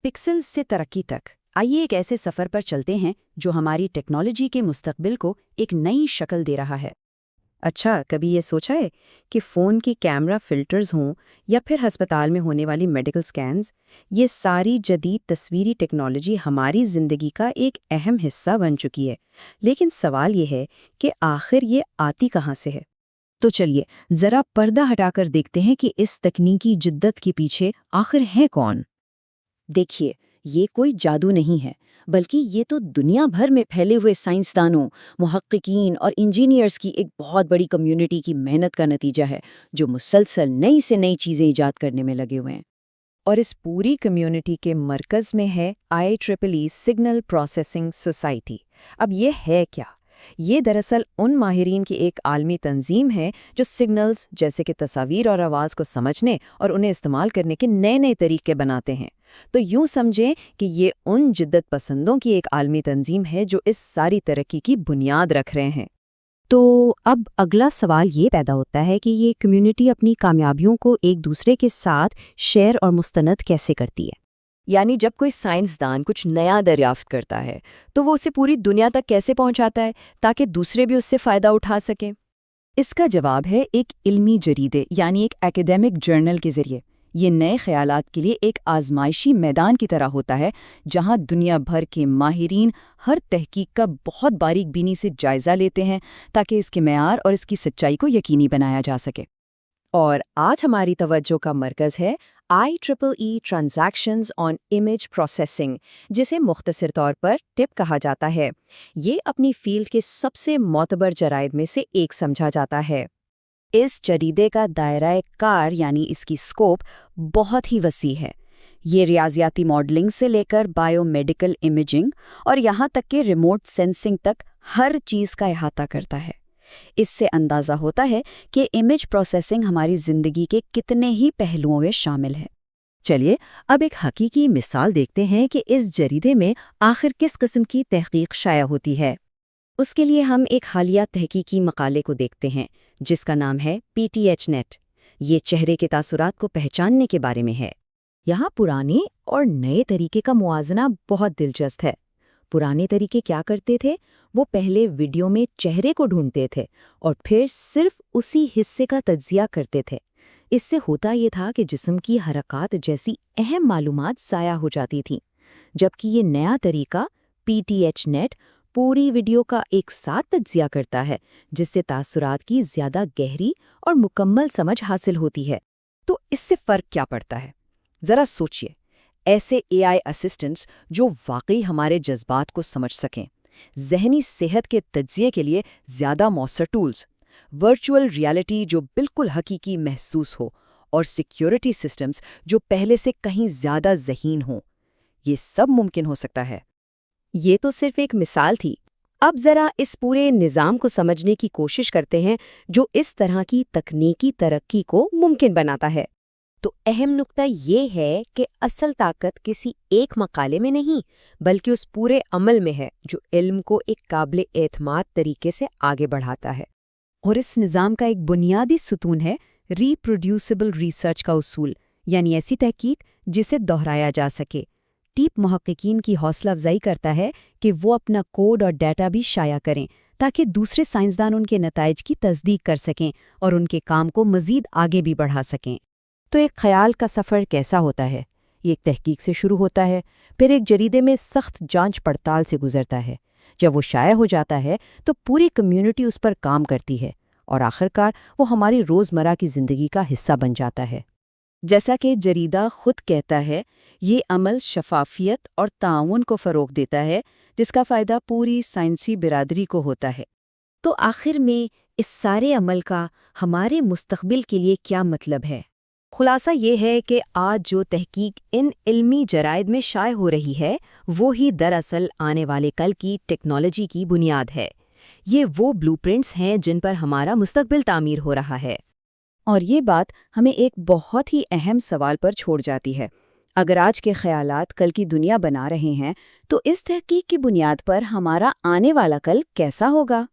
Pixels से तरक्की तक, आइए एक ऐसे सफ़र पर चलते हैं जो हमारी टेक्नोलॉजी के मुस्तकबिल को एक नई शक्ल दे रहा है। अच्छा, कभी ये सोचा है कि फ़ोन की कैमरा फ़िल्टर्स हों या फिर अस्पताल में होने वाली मेडिकल स्कैन्स, ये सारी जदीद तस्वीरी टेक्नोलॉजी हमारी ज़िंदगी का एक अहम हिस्सा बन चुकी है। लेकिन सवाल ये है कि आखिर ये आती कहाँ से है? तो चलिए ज़रा पर्दा हटाकर देखते हैं कि इस तकनीकी जिद्दत के पीछे आखिर है कौन। देखिए, ये कोई जादू नहीं है, बल्कि ये तो दुनिया भर में फैले हुए साइंसदानों, मुहक्किकीन और इंजीनियर्स की एक बहुत बड़ी कम्युनिटी की मेहनत का नतीजा है, जो मुसलसल नई से नई चीज़ें ईजाद करने में लगे हुए हैं। और इस पूरी कम्युनिटी के मरकज़ में है IEEE सिग्नल प्रोसेसिंग सोसाइटी। अब ये है क्या? ये दरअसल उन माहिरीन की एक आलमी तंजीम है जो सिग्नल्स जैसे कि तस्वीर और आवाज़ को समझने और उन्हें इस्तेमाल करने के नए नए तरीके बनाते हैं। तो यूं समझें कि ये उन जिद्दत पसंदों की एक आलमी तंजीम है जो इस सारी तरक्की की बुनियाद रख रहे हैं। तो अब अगला सवाल ये पैदा होता है कि ये कम्युनिटी अपनी कामयाबियों को एक दूसरे के साथ शेयर और मुस्तनद कैसे करती है। यानी जब कोई साइंसदान कुछ नया दरियाफ्त करता है तो वो उसे पूरी दुनिया तक कैसे पहुंचाता है ताकि दूसरे भी उससे फ़ायदा उठा सकें। इसका जवाब है एक इल्मी जरीदे यानी एक एकेडमिक जर्नल के ज़रिए। ये नए ख्यालात के लिए एक आजमाइशी मैदान की तरह होता है जहां दुनिया भर के माहिरीन हर तहकीक का बहुत बारीक बीनी से जायज़ा लेते हैं ताकि इसके मेयार और इसकी सच्चाई को यकीनी बनाया जा सके। और आज हमारी तवज्जो का मरकज़ है IEEE transactions on image processing, जिसे मुख्तसर तौर पर टिप कहा जाता है। ये अपनी फील्ड के सबसे मोतबर जराइद में से एक समझा जाता है। इस जरीदे का दायरा कार यानी इसकी स्कोप बहुत ही वसी है। ये रियाजियाती मॉडलिंग से लेकर बायोमेडिकल इमेजिंग और यहाँ तक कि रिमोट सेंसिंग तक हर चीज़ का अहाता करता है। इससे अंदाज़ा होता है कि इमेज प्रोसेसिंग हमारी ज़िंदगी के कितने ही पहलुओं में शामिल है। चलिए अब एक हकीकी मिसाल देखते हैं कि इस जरीदे में आखिर किस किस्म की तहकीक शाया होती है। उसके लिए हम एक हालिया तहकीकी मकाले को देखते हैं जिसका नाम है PTHnet। ये चेहरे के तासुरात को पहचानने के बारे में है। यहाँ पुराने और नए तरीके का मुआजना बहुत दिलचस्प है। पुराने तरीके क्या करते थे? वो पहले वीडियो में चेहरे को ढूंढते थे और फिर सिर्फ उसी हिस्से का तज्जिया करते थे। इससे होता ये था कि जिस्म की हरकत जैसी अहम मालूमात ज़ाया हो जाती थीं। जबकि ये नया तरीका PTHnet पूरी वीडियो का एक साथ तज्जिया करता है, जिससे तासुरात की ज़्यादा गहरी और मुकम्मल समझ हासिल होती है। तो इससे फ़र्क क्या पड़ता है? ज़रा सोचिए, ऐसे AI असिस्टेंट्स जो वाकई हमारे जज्बात को समझ सकें, ज़हनी सेहत के तज्जिए के लिए ज़्यादा मौसर टूल्स, वर्चुअल रियलिटी जो बिल्कुल हकीकी महसूस हो और सिक्योरिटी सिस्टम्स जो पहले से कहीं ज़्यादा ज़हीन हों, ये सब मुमकिन हो सकता है। ये तो सिर्फ एक मिसाल थी। अब ज़रा इस पूरे निज़ाम को समझने की कोशिश करते हैं जो इस तरह की तकनीकी तरक्की को मुमकिन बनाता है। तो अहम नुक्ता ये है कि असल ताकत किसी एक मकाले में नहीं, बल्कि उस पूरे अमल में है जो इल्म को एक काबिल एतमाद तरीके से आगे बढ़ाता है। और इस निज़ाम का एक बुनियादी सुतून है रीप्रोड्यूसिबल रिसर्च का उसूल, यानी ऐसी तहकीक जिसे दोहराया जा सके। टीप मुहक्किकीन की हौसला अफजाई करता है कि वो अपना कोड और डाटा भी शाया करें ताकि दूसरे साइंसदान उनके नताइज की तस्दीक कर सकें और उनके काम को मज़ीद आगे भी बढ़ा सकें। तो एक ख्याल का सफ़र कैसा होता है? ये एक तहकीक से शुरू होता है, फिर एक जरीदे में सख्त जांच पड़ताल से गुजरता है। जब वो शाया हो जाता है तो पूरी कम्युनिटी उस पर काम करती है और आखिरकार वो हमारी रोज़मर्रा की ज़िंदगी का हिस्सा बन जाता है। जैसा कि जरीदा खुद कहता है, ये अमल शफाफियत और ताउन को फ़रोग़ देता है, जिसका फ़ायदा पूरी साइंसी बिरादरी को होता है। तो आखिर में इस सारे अमल का हमारे मुस्तक़बिल के लिए क्या मतलब है? खुलासा ये है कि आज जो तहकीक इन इल्मी जराइद में शाये हो रही है, वो ही दरअसल आने वाले कल की टेक्नोलॉजी की बुनियाद है। ये वो ब्लूप्रिंट्स हैं जिन पर हमारा मुस्तक़बिल तामीर हो रहा है। और ये बात हमें एक बहुत ही अहम सवाल पर छोड़ जाती है। अगर आज के ख़यालात कल की दुनिया बना रहे हैं, तो इस तहकीक की बुनियाद पर हमारा आने वाला कल कैसा होगा?